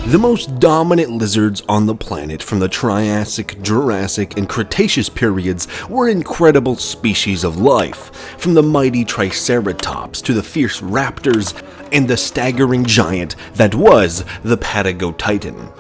The most dominant lizards on the planet from the Triassic, Jurassic, and Cretaceous periods were incredible species of life, from the mighty Triceratops to the fierce raptors and the staggering giant that was the Patagotitan.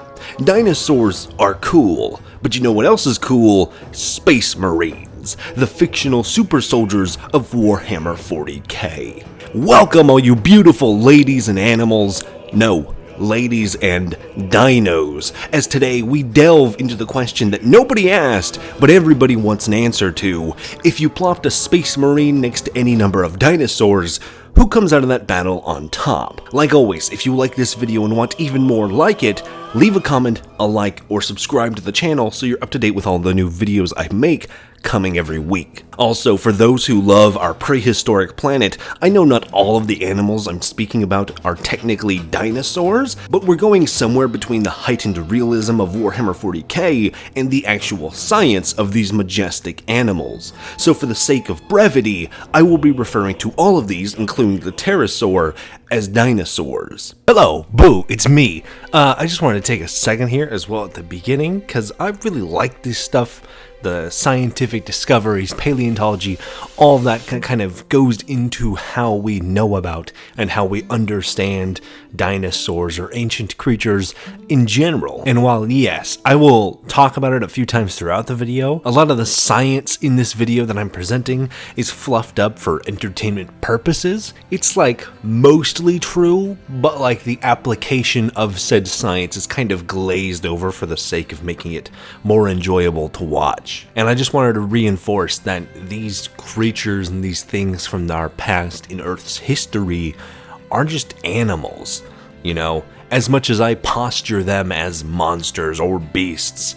Dinosaurs are cool, but you know what else is cool? Space Marines, the fictional super soldiers of Warhammer 40k. Welcome all you beautiful ladies and animals. No, ladies and dinos, as today we delve into the question that nobody asked, but everybody wants an answer to. If you plopped a space marine next to any number of dinosaurs, who comes out of that battle on top? Like always, if you like this video and want even more like it, leave a comment, a like, or subscribe to the channel so you're up to date with all the new videos I make coming every week. Also, for those who love our prehistoric planet, I know not all of the animals I'm speaking about are technically dinosaurs, but we're going somewhere between the heightened realism of Warhammer 40k and the actual science of these majestic animals. So for the sake of brevity, I will be referring to all of these, including the pterosaur, as dinosaurs. Hello, boo, it's me. I just wanted to take a second here as well at the beginning, because I really like this stuff. The scientific discoveries, paleontology, all of that kind of goes into how we know about and how we understand dinosaurs or ancient creatures in general. And while yes, I will talk about it a few times throughout the video, a lot of the science in this video that I'm presenting is fluffed up for entertainment purposes. It's like mostly true, but like the application of said science is kind of glazed over for the sake of making it more enjoyable to watch. And I just wanted to reinforce that these creatures and these things from our past in Earth's history are just animals, you know, as much as I posture them as monsters or beasts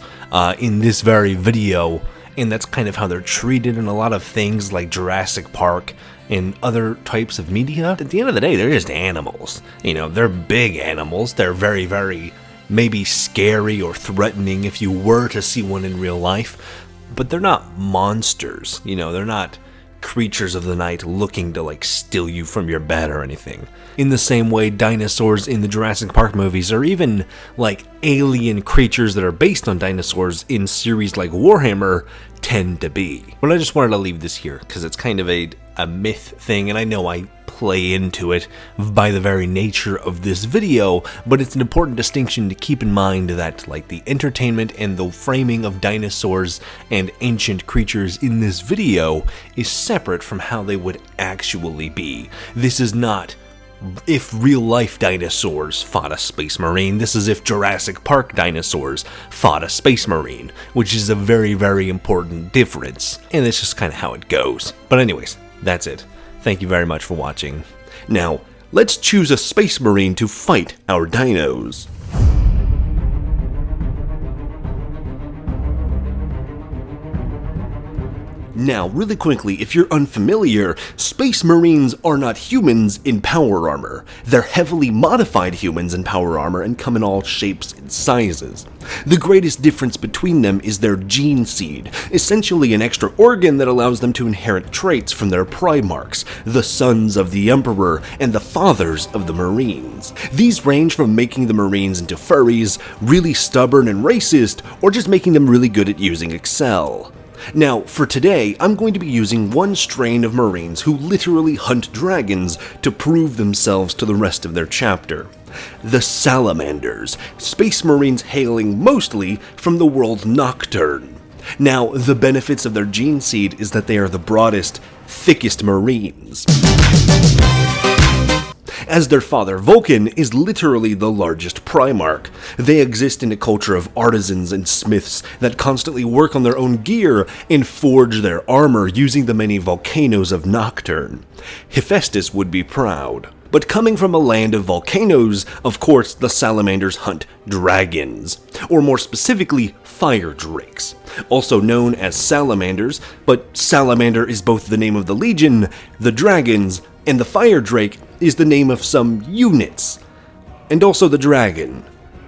in this very video, and that's kind of how they're treated in a lot of things like Jurassic Park and other types of media. At the end of the day, they're just animals. You know, they're big animals. They're very, very maybe scary or threatening if you were to see one in real life, but they're not monsters, you know, they're not creatures of the night looking to like steal you from your bed or anything. In the same way dinosaurs in the Jurassic Park movies, or even like alien creatures that are based on dinosaurs in series like Warhammer, tend to be. But I just wanted to leave this here because it's kind of a myth thing, and I know I play into it by the very nature of this video, but it's an important distinction to keep in mind that like the entertainment and the framing of dinosaurs and ancient creatures in this video is separate from how they would actually be. This is not if real-life dinosaurs fought a space marine. This is if Jurassic Park dinosaurs fought a space marine, which is a very, very important difference. And it's just kind of how it goes. But anyways, that's it. Thank you very much for watching. Now, let's choose a space marine to fight our dinos. Now, really quickly, if you're unfamiliar, Space Marines are not humans in power armor. They're heavily modified humans in power armor and come in all shapes and sizes. The greatest difference between them is their gene seed, essentially an extra organ that allows them to inherit traits from their primarchs, the sons of the Emperor and the fathers of the Marines. These range from making the Marines into furries, really stubborn and racist, or just making them really good at using Excel. Now, for today, I'm going to be using one strain of Marines who literally hunt dragons to prove themselves to the rest of their chapter. The Salamanders, Space Marines hailing mostly from the world Nocturne. Now, the benefits of their gene seed is that they are the broadest, thickest Marines, as their father Vulcan is literally the largest primarch. They exist in a culture of artisans and smiths that constantly work on their own gear and forge their armor using the many volcanoes of Nocturne. Hephaestus would be proud. But coming from a land of volcanoes, of course the salamanders hunt dragons, or more specifically, fire drakes, also known as salamanders, but salamander is both the name of the legion, the dragons, and the fire drake is the name of some units, and also the dragon.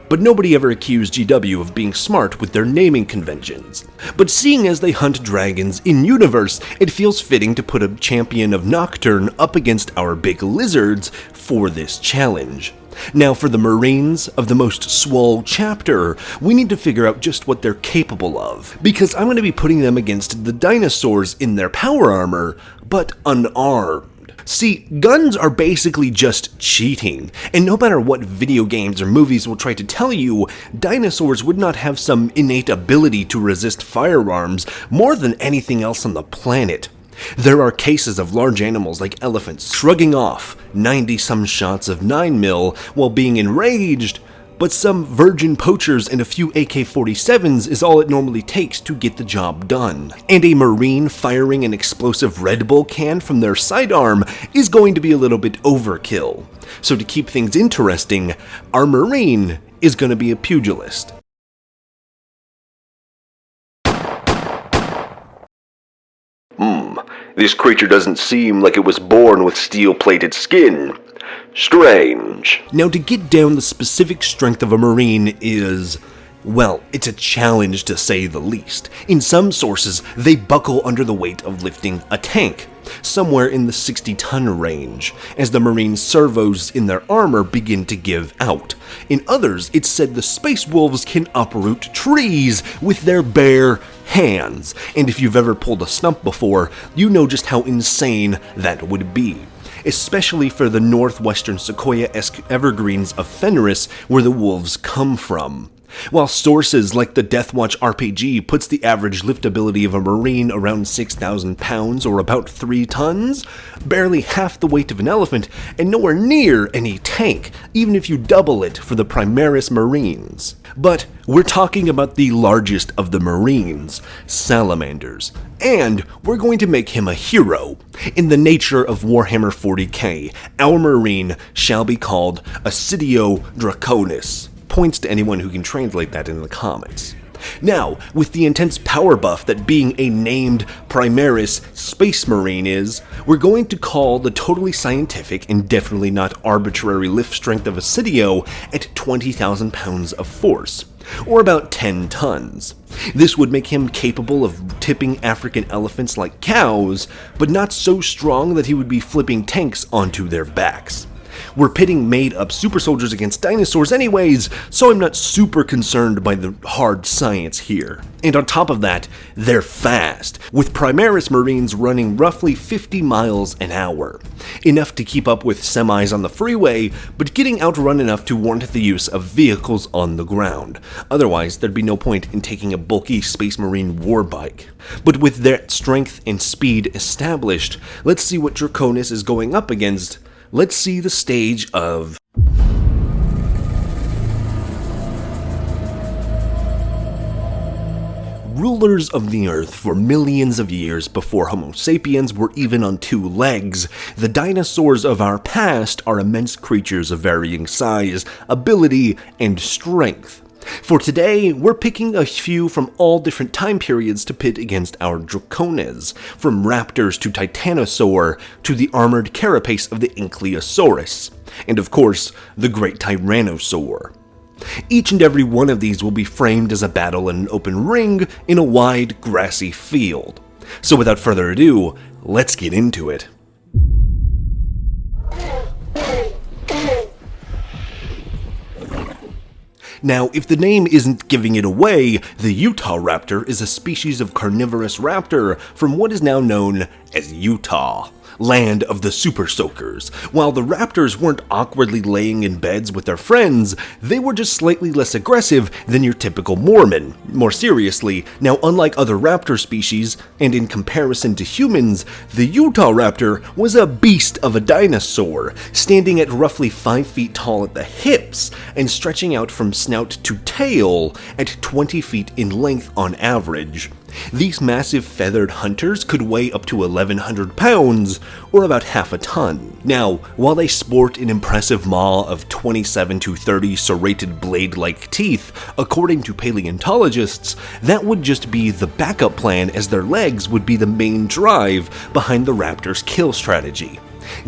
But nobody ever accused GW of being smart with their naming conventions. But seeing as they hunt dragons in-universe, it feels fitting to put a champion of Nocturne up against our big lizards for this challenge. Now for the Marines of the most swole chapter, we need to figure out just what they're capable of, because I'm going to be putting them against the dinosaurs in their power armor, but unarmed. See, guns are basically just cheating, and no matter what video games or movies will try to tell you, dinosaurs would not have some innate ability to resist firearms more than anything else on the planet. There are cases of large animals like elephants shrugging off 90-some shots of 9mm while being enraged, but some virgin poachers and a few AK-47s is all it normally takes to get the job done. And a Marine firing an explosive Red Bull can from their sidearm is going to be a little bit overkill. So to keep things interesting, our Marine is going to be a pugilist. This creature doesn't seem like it was born with steel-plated skin. Strange. Now, to get down the specific strength of a Marine is, well, it's a challenge to say the least. In some sources, they buckle under the weight of lifting a tank, somewhere in the 60-ton range, as the Marine servos in their armor begin to give out. In others, it's said the space wolves can uproot trees with their bare hands, and if you've ever pulled a stump before, you know just how insane that would be, especially for the northwestern sequoia-esque evergreens of Fenris where the wolves come from. While sources like the Deathwatch RPG puts the average liftability of a Marine around 6,000 pounds or about 3 tons, barely half the weight of an elephant and nowhere near any tank, even if you double it for the Primaris Marines. But we're talking about the largest of the Marines, salamanders, and we're going to make him a hero. In the nature of Warhammer 40k, our Marine shall be called Assidio Draconis. Points to anyone who can translate that in the comments. Now, with the intense power buff that being a named Primaris Space Marine is, we're going to call the totally scientific and definitely not arbitrary lift strength of Assidio at 20,000 pounds of force, or about 10 tons. This would make him capable of tipping African elephants like cows, but not so strong that he would be flipping tanks onto their backs. We're pitting made-up super soldiers against dinosaurs anyways, so I'm not super concerned by the hard science here. And on top of that, they're fast, with Primaris Marines running roughly 50 miles an hour. Enough to keep up with semis on the freeway, but getting outrun enough to warrant the use of vehicles on the ground. Otherwise, there'd be no point in taking a bulky Space Marine warbike. But with their strength and speed established, let's see what Draconis is going up against. Let's see the stage of rulers of the earth for millions of years before Homo sapiens were even on 2 legs. The dinosaurs of our past are immense creatures of varying size, ability, and strength. For today, we're picking a few from all different time periods to pit against our Dracones, from raptors to Titanosaur to the armored carapace of the Ankylosaurus, and of course, the great Tyrannosaur. Each and every one of these will be framed as a battle in an open ring in a wide, grassy field. So without further ado, let's get into it. Now, if the name isn't giving it away, the Utahraptor is a species of carnivorous raptor from what is now known as Utah, land of the super soakers. While the raptors weren't awkwardly laying in beds with their friends, they were just slightly less aggressive than your typical Mormon. More seriously, now unlike other raptor species, and in comparison to humans, the Utahraptor was a beast of a dinosaur, standing at roughly 5 feet tall at the hips, and stretching out from snout to tail at 20 feet in length on average. These massive feathered hunters could weigh up to 1,100 pounds, or about half a ton. Now, while they sport an impressive maw of 27 to 30 serrated blade-like teeth, according to paleontologists, that would just be the backup plan, as their legs would be the main drive behind the raptor's kill strategy.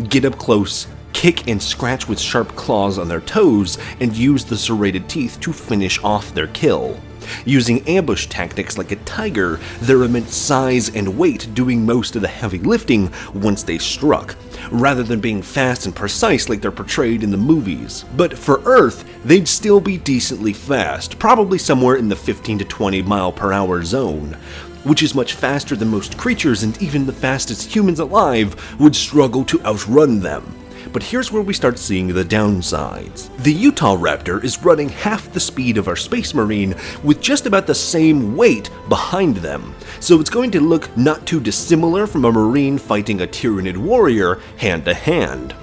Get up close, kick and scratch with sharp claws on their toes, and use the serrated teeth to finish off their kill. Using ambush tactics like a tiger, their immense size and weight doing most of the heavy lifting once they struck, rather than being fast and precise like they're portrayed in the movies. But for Earth, they'd still be decently fast, probably somewhere in the 15 to 20 mile per hour zone, which is much faster than most creatures, and even the fastest humans alive would struggle to outrun them. But here's where we start seeing the downsides. The Utahraptor is running half the speed of our Space Marine with just about the same weight behind them, so it's going to look not too dissimilar from a Marine fighting a Tyranid warrior hand to hand.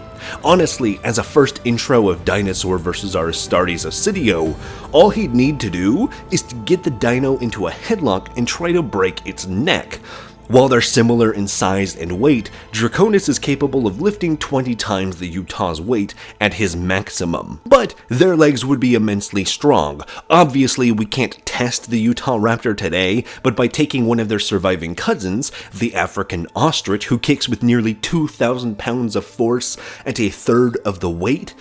Honestly, as a first intro of Dinosaur vs. our Astartes Oscidio, all he'd need to do is to get the dino into a headlock and try to break its neck. While they're similar in size and weight, Dracones is capable of lifting 20 times the Utah's weight at his maximum. But their legs would be immensely strong. Obviously, we can't test the Utahraptor today, but by taking one of their surviving cousins, the African ostrich, who kicks with nearly 2,000 pounds of force at a third of the weight,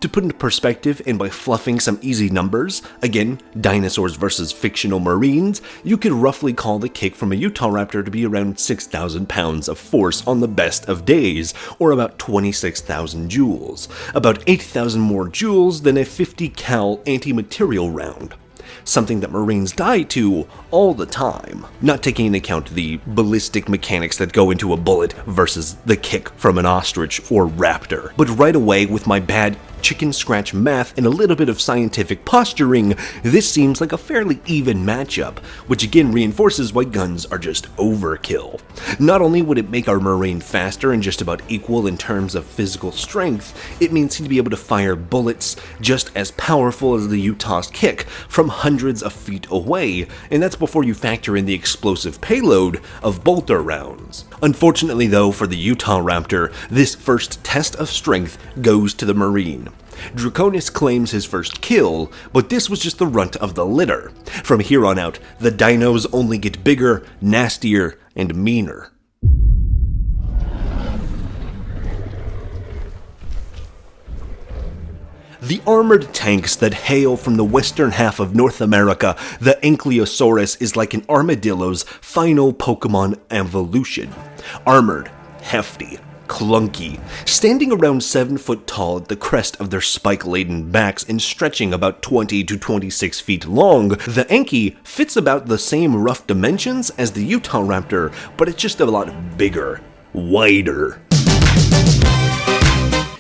to put into perspective, and by fluffing some easy numbers, again, dinosaurs versus fictional marines, you could roughly call the kick from a Utahraptor to be around 6,000 pounds of force on the best of days, or about 26,000 joules. About 8,000 more joules than a 50 cal anti-material round. Something that Marines die to all the time, not taking into account the ballistic mechanics that go into a bullet versus the kick from an ostrich or raptor. But right away, with my bad chicken scratch math and a little bit of scientific posturing, this seems like a fairly even matchup, which again reinforces why guns are just overkill. Not only would it make our Marine faster and just about equal in terms of physical strength, it means he'd be able to fire bullets just as powerful as the Utah's kick from hundreds of feet away, and that's before you factor in the explosive payload of bolter rounds. Unfortunately though, for the Utahraptor, this first test of strength goes to the Marine. Dracones claims his first kill, but this was just the runt of the litter. From here on out, the dinos only get bigger, nastier, and meaner. The armored tanks that hail from the western half of North America, the Ankylosaurus is like an armadillo's final Pokemon evolution. Armored, hefty, clunky, standing around 7 foot tall at the crest of their spike-laden backs and stretching about 20 to 26 feet long, the Anky fits about the same rough dimensions as the Utahraptor, but it's just a lot bigger, wider.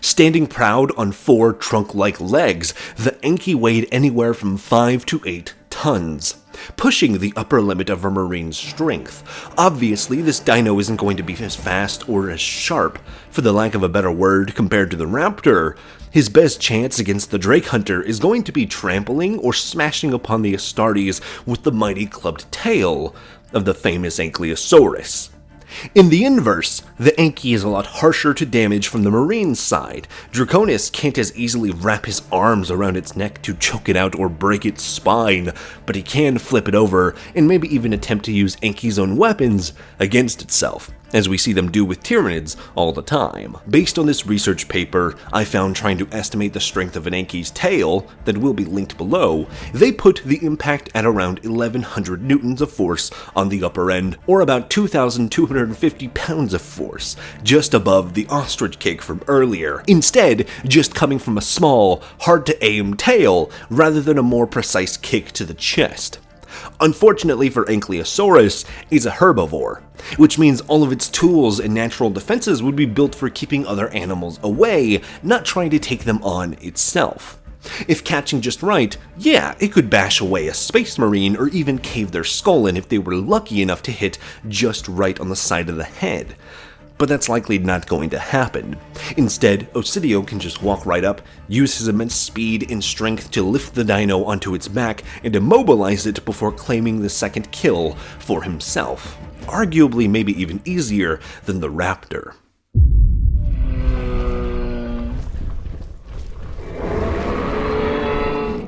Standing proud on 4 trunk-like legs, the Anky weighed anywhere from 5 to 8 tons, pushing the upper limit of a Marine's strength. Obviously, this dino isn't going to be as fast or as sharp, for the lack of a better word, compared to the Raptor. His best chance against the Drake Hunter is going to be trampling or smashing upon the Astartes with the mighty clubbed tail of the famous Ankylosaurus. In the inverse, the Anky is a lot harsher to damage from the Marine side. Dracones can't as easily wrap his arms around its neck to choke it out or break its spine, but he can flip it over and maybe even attempt to use Anky's own weapons against itself, as we see them do with Tyranids all the time. Based on this research paper I found trying to estimate the strength of an Anky's tail, that will be linked below, they put the impact at around 1100 newtons of force on the upper end, or about 2,250 pounds of force, just above the ostrich kick from earlier, instead just coming from a small, hard-to-aim tail rather than a more precise kick to the chest. Unfortunately for Ankylosaurus, it's a herbivore, which means all of its tools and natural defenses would be built for keeping other animals away, not trying to take them on itself. If catching just right, yeah, it could bash away a space marine or even cave their skull in if they were lucky enough to hit just right on the side of the head. But that's likely not going to happen. Instead, Oscidio can just walk right up, use his immense speed and strength to lift the dino onto its back and immobilize it before claiming the second kill for himself. Arguably maybe even easier than the Raptor.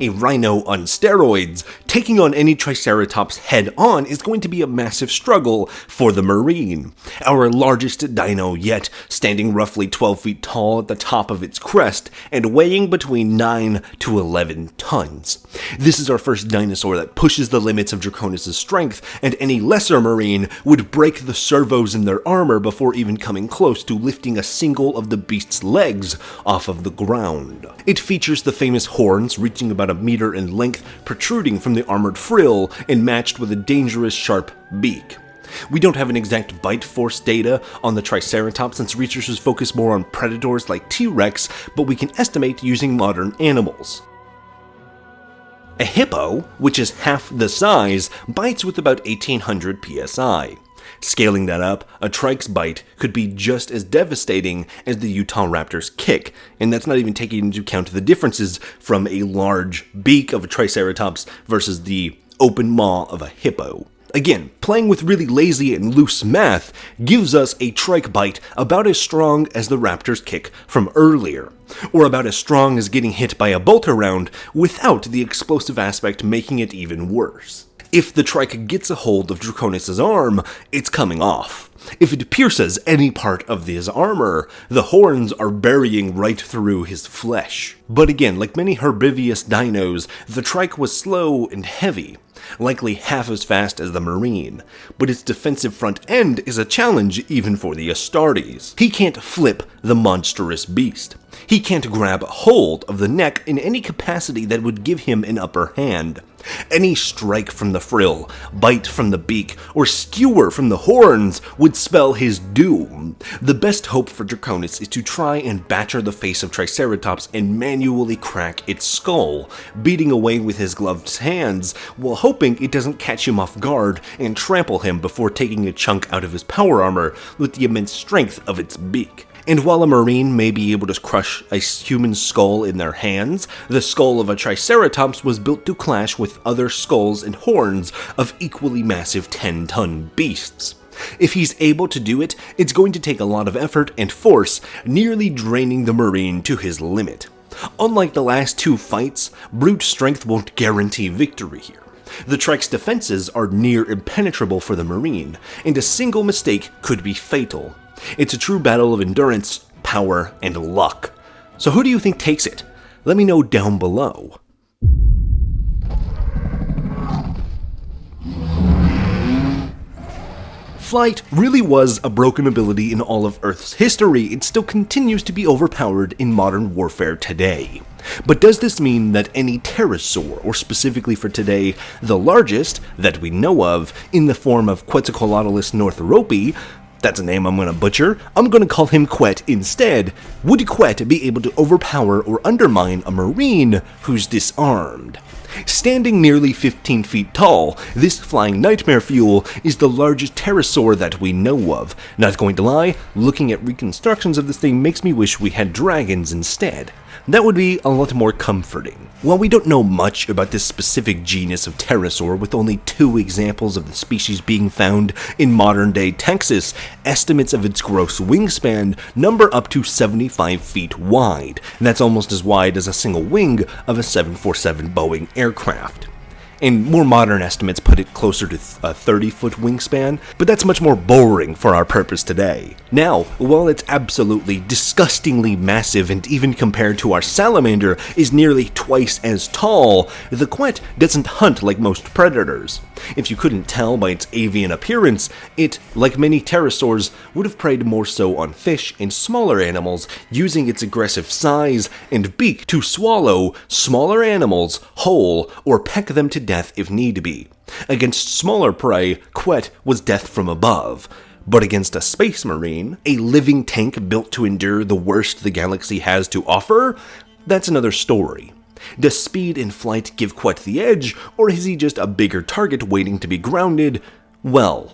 A rhino on steroids. Taking on any Triceratops head-on is going to be a massive struggle for the marine. Our largest dino yet, standing roughly 12 feet tall at the top of its crest and weighing between 9 to 11 tons. This is our first dinosaur that pushes the limits of Dracones' strength, and any lesser marine would break the servos in their armor before even coming close to lifting a single of the beast's legs off of the ground. It features the famous horns reaching about a meter in length, protruding from the armored frill and matched with a dangerous sharp beak. We don't have an exact bite force data on the Triceratops since researchers focus more on predators like T-Rex, but we can estimate using modern animals. A hippo, which is half the size, bites with about 1800 psi. Scaling that up, a trike's bite could be just as devastating as the Utahraptor's kick, and that's not even taking into account the differences from a large beak of a Triceratops versus the open maw of a hippo. Again, playing with really lazy and loose math gives us a trike bite about as strong as the raptor's kick from earlier, or about as strong as getting hit by a bolter round without the explosive aspect making it even worse. If the trike gets a hold of Dracones' arm, it's coming off. If it pierces any part of his armor, the horns are burying right through his flesh. But again, like many herbivorous dinos, the trike was slow and heavy, likely half as fast as the marine, but its defensive front end is a challenge even for the Astartes. He can't flip the monstrous beast. He can't grab hold of the neck in any capacity that would give him an upper hand. Any strike from the frill, bite from the beak, or skewer from the horns would spell his doom. The best hope for Dracones is to try and batter the face of Triceratops and manually crack its skull, beating away with his gloved hands, while hoping it doesn't catch him off guard and trample him before taking a chunk out of his power armor with the immense strength of its beak. And while a marine may be able to crush a human skull in their hands, the skull of a Triceratops was built to clash with other skulls and horns of equally massive 10-ton beasts. If he's able to do it, it's going to take a lot of effort and force, nearly draining the marine to his limit. Unlike the last two fights, brute strength won't guarantee victory here. The trike's defenses are near impenetrable for the marine, and a single mistake could be fatal. It's a true battle of endurance, power, and luck. So who do you think takes it? Let me know down below. Flight really was a broken ability in all of Earth's history. It still continues to be overpowered in modern warfare today. But does this mean that any pterosaur, or specifically for today, the largest that we know of, in the form of Quetzalcoatlus northropi, that's a name I'm going to butcher, I'm going to call him Quet instead, would Quet be able to overpower or undermine a marine who's disarmed? Standing nearly 15 feet tall, this flying nightmare fuel is the largest pterosaur that we know of. Not going to lie, looking at reconstructions of this thing makes me wish we had dragons instead. That would be a lot more comforting. While we don't know much about this specific genus of pterosaur, with only 2 examples of the species being found in modern-day Texas, estimates of its gross wingspan number up to 75 feet wide. And that's almost as wide as a single wing of a 747 Boeing aircraft. And more modern estimates put it closer to a 30-foot wingspan, but that's much more boring for our purpose today. Now, while it's absolutely disgustingly massive and even compared to our salamander is nearly twice as tall, the Quet doesn't hunt like most predators. If you couldn't tell by its avian appearance, it, like many pterosaurs, would have preyed more so on fish and smaller animals, using its aggressive size and beak to swallow smaller animals whole or peck them to death if need be. Against smaller prey, Quet was death from above. But against a space marine, a living tank built to endure the worst the galaxy has to offer, that's another story. Does speed and flight give Quet the edge, or is he just a bigger target waiting to be grounded? Well,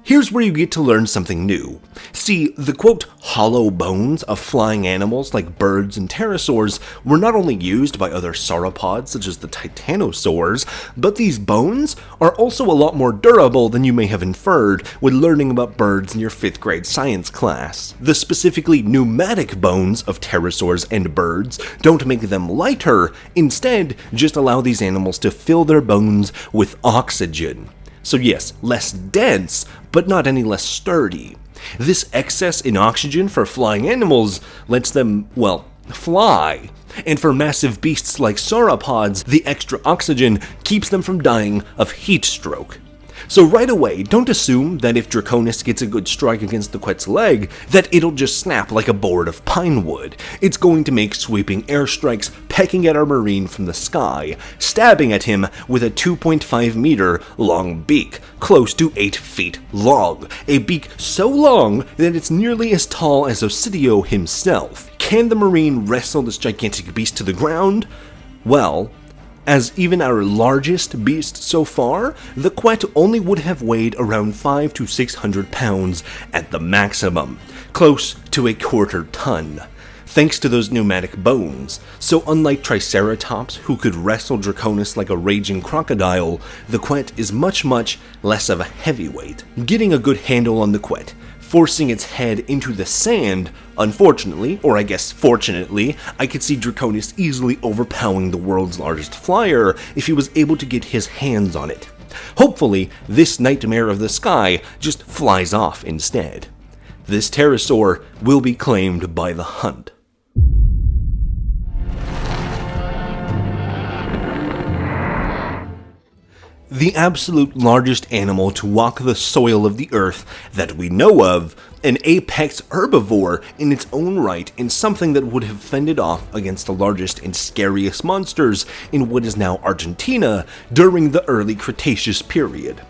Here's where you get to learn something new. See, the quote, hollow bones of flying animals like birds and pterosaurs were not only used by other sauropods such as the Tyrannosaurs, but these bones are also a lot more durable than you may have inferred when learning about birds in your 5th grade science class. The specifically pneumatic bones of pterosaurs and birds don't make them lighter, instead just allow these animals to fill their bones with oxygen. So yes, less dense, but not any less sturdy. This excess in oxygen for flying animals lets them, well, fly. And for massive beasts like sauropods, the extra oxygen keeps them from dying of heat stroke. So right away, don't assume that if Dracones gets a good strike against the Quetz's leg, that it'll just snap like a board of pine wood. It's going to make sweeping airstrikes, pecking at our marine from the sky, stabbing at him with a 2.5 meter long beak, close to 8 feet long. A beak so long that it's nearly as tall as Ocidio himself. Can the marine wrestle this gigantic beast to the ground? Well, as even our largest beast so far, the Quet only would have weighed around 500 to 600 pounds at the maximum, close to a quarter ton, thanks to those pneumatic bones. So unlike Triceratops, who could wrestle Dracones like a raging crocodile, the Quet is much less of a heavyweight. Getting a good handle on the Quet, forcing its head into the sand, unfortunately, or I guess fortunately, I could see Dracones easily overpowering the world's largest flyer if he was able to get his hands on it. Hopefully, this nightmare of the sky just flies off instead. This pterosaur will be claimed by the hunt. The absolute largest animal to walk the soil of the earth that we know of, an apex herbivore in its own right, and something that would have fended off against the largest and scariest monsters in what is now Argentina during the early Cretaceous period.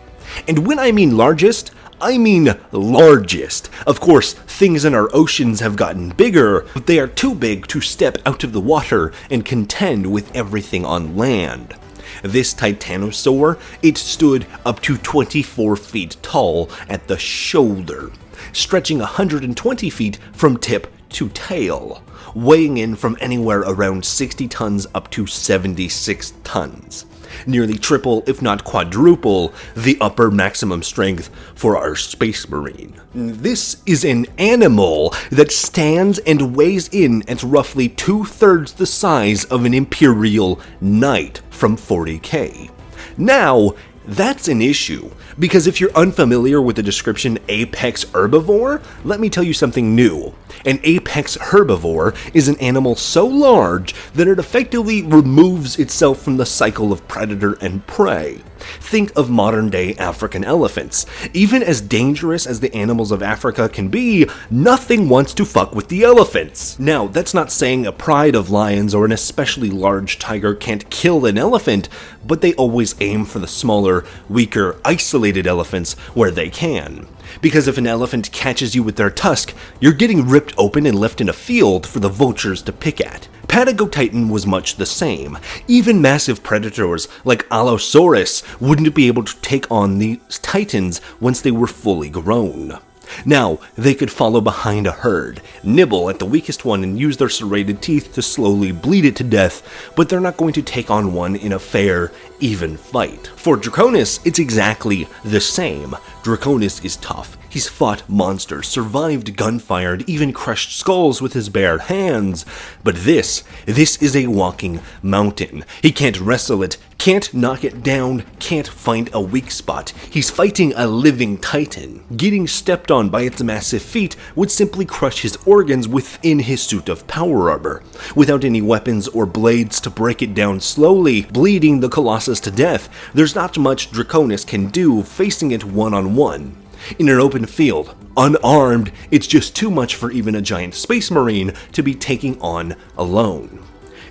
And when I mean largest, I mean largest. Of course, things in our oceans have gotten bigger, but they are too big to step out of the water and contend with everything on land. This Tyrannosaur, it stood up to 24 feet tall at the shoulder, stretching 120 feet from tip to tail, weighing in from anywhere around 60 tons up to 76 tons. Nearly triple, if not quadruple, the upper maximum strength for our space marine. This is an animal that stands and weighs in at roughly 2/3 the size of an Imperial Knight from 40K. Now, that's an issue, because if you're unfamiliar with the description apex herbivore, let me tell you something new. An apex herbivore is an animal so large that it effectively removes itself from the cycle of predator and prey. Think of modern-day African elephants. Even as dangerous as the animals of Africa can be, nothing wants to fuck with the elephants. Now, that's not saying a pride of lions or an especially large tiger can't kill an elephant, but they always aim for the smaller, weaker, isolated elephants where they can. Because if an elephant catches you with their tusk, you're getting ripped open and left in a field for the vultures to pick at. Patagotitan was much the same. Even massive predators like Ankylosaurus wouldn't be able to take on the titans once they were fully grown. Now, they could follow behind a herd, nibble at the weakest one and use their serrated teeth to slowly bleed it to death, but they're not going to take on one in a fair, even fight. For Dracones, it's exactly the same. Dracones is tough. He's fought monsters, survived gunfire, and even crushed skulls with his bare hands. But this is a walking mountain. He can't wrestle it, can't knock it down, can't find a weak spot. He's fighting a living titan. Getting stepped on by its massive feet would simply crush his organs within his suit of power armor. Without any weapons or blades to break it down slowly, bleeding the Colossus to death, there's not much Dracones can do facing it one-on-one. In an open field, unarmed, it's just too much for even a giant space marine to be taking on alone.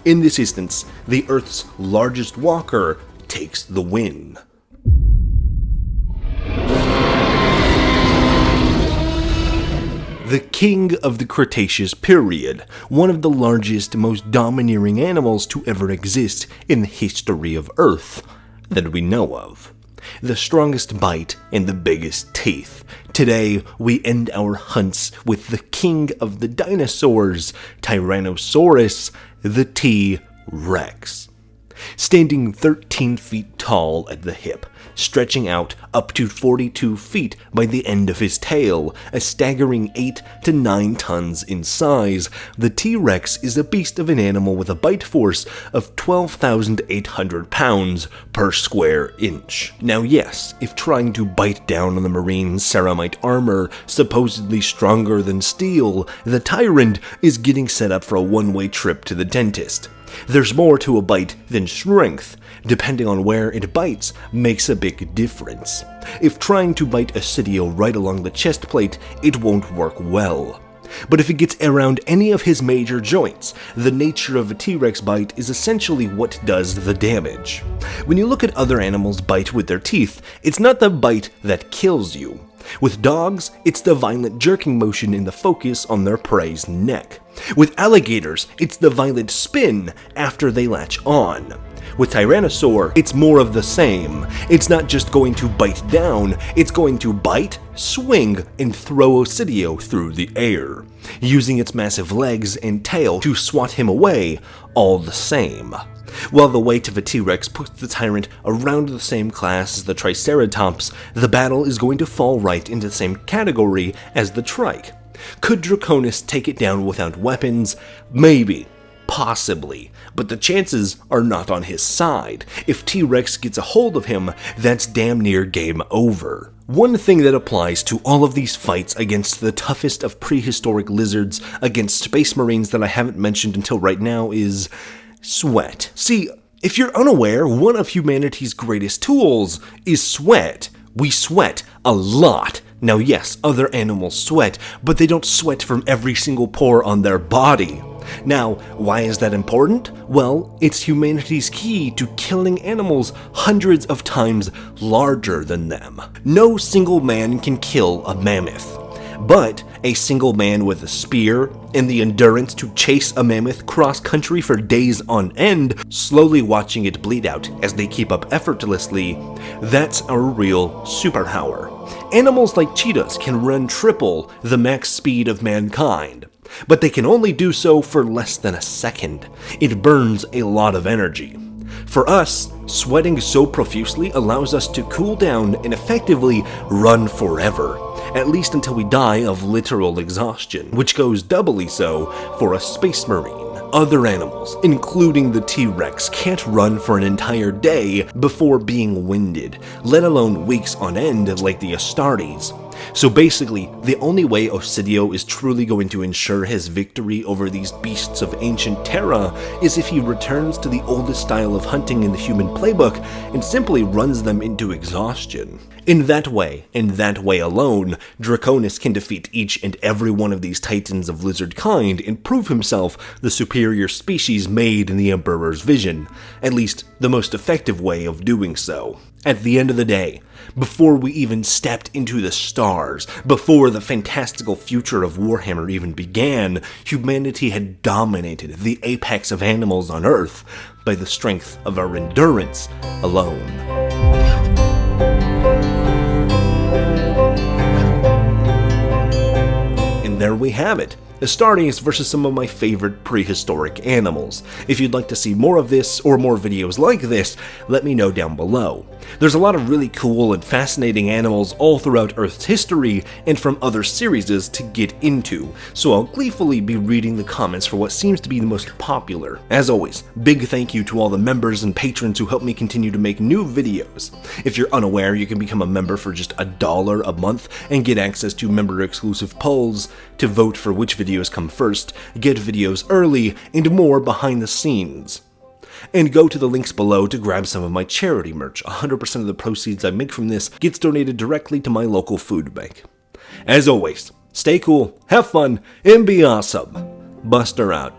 In this instance, the Earth's largest walker takes the win. The king of the Cretaceous period, one of the largest, most domineering animals to ever exist in the history of Earth that we know of. the strongest bite, and the biggest teeth. Today, we end our hunts with the king of the dinosaurs, Tyrannosaurus, the T-Rex. Standing 13 feet tall at the hip, stretching out up to 42 feet by the end of his tail, a staggering 8 to 9 tons in size, the T-Rex is a beast of an animal with a bite force of 12,800 pounds per square inch. Now yes, if trying to bite down on the marine ceramite armor, supposedly stronger than steel, the tyrant is getting set up for a one-way trip to the dentist. There's more to a bite than strength. Depending on where it bites makes a big difference. If trying to bite Ossidio right along the chest plate, it won't work well. But if it gets around any of his major joints, the nature of a T-Rex bite is essentially what does the damage. When you look at other animals bite with their teeth, it's not the bite that kills you. With dogs, it's the violent jerking motion in the focus on their prey's neck. With alligators, it's the violent spin after they latch on. With Tyrannosaur, it's more of the same. It's not just going to bite down, it's going to bite, swing, and throw Ossidio through the air, using its massive legs and tail to swat him away all the same. While the weight of a T-Rex puts the tyrant around the same class as the Triceratops, the battle is going to fall right into the same category as the Trike. Could Dracones take it down without weapons? Maybe. Possibly. But the chances are not on his side. If T-Rex gets a hold of him, that's damn near game over. One thing that applies to all of these fights against the toughest of prehistoric lizards against space marines that I haven't mentioned until right now is sweat. See, if you're unaware, one of humanity's greatest tools is sweat. We sweat a lot. Now yes, other animals sweat, but they don't sweat from every single pore on their body. Now, why is that important? Well, it's humanity's key to killing animals hundreds of times larger than them. No single man can kill a mammoth. But a single man with a spear and the endurance to chase a mammoth cross-country for days on end, slowly watching it bleed out as they keep up effortlessly, that's our real superpower. Animals like cheetahs can run triple the max speed of mankind, but they can only do so for less than a second. It burns a lot of energy. For us, sweating so profusely allows us to cool down and effectively run forever, at least until we die of literal exhaustion, which goes doubly so for a space marine. Other animals, including the T-Rex, can't run for an entire day before being winded, let alone weeks on end like the Astartes. So basically, the only way Ossidio is truly going to ensure his victory over these beasts of ancient Terra is if he returns to the oldest style of hunting in the human playbook and simply runs them into exhaustion. In that way, and that way alone, Dracones can defeat each and every one of these titans of lizard kind and prove himself the superior species made in the Emperor's vision, at least the most effective way of doing so. At the end of the day, before we even stepped into the stars, before the fantastical future of Warhammer even began, humanity had dominated the apex of animals on Earth by the strength of our endurance alone. And there we have it. Astartes versus some of my favorite prehistoric animals. If you'd like to see more of this or more videos like this, let me know down below. There's a lot of really cool and fascinating animals all throughout Earth's history and from other series to get into, so I'll gleefully be reading the comments for what seems to be the most popular. As always, big thank you to all the members and patrons who help me continue to make new videos. If you're unaware, you can become a member for just $1 a month and get access to member-exclusive polls to vote for which videos come first, get videos early, and more behind the scenes. And go to the links below to grab some of my charity merch. 100% of the proceeds I make from this gets donated directly to my local food bank. As always, stay cool, have fun, and be awesome. Buster out.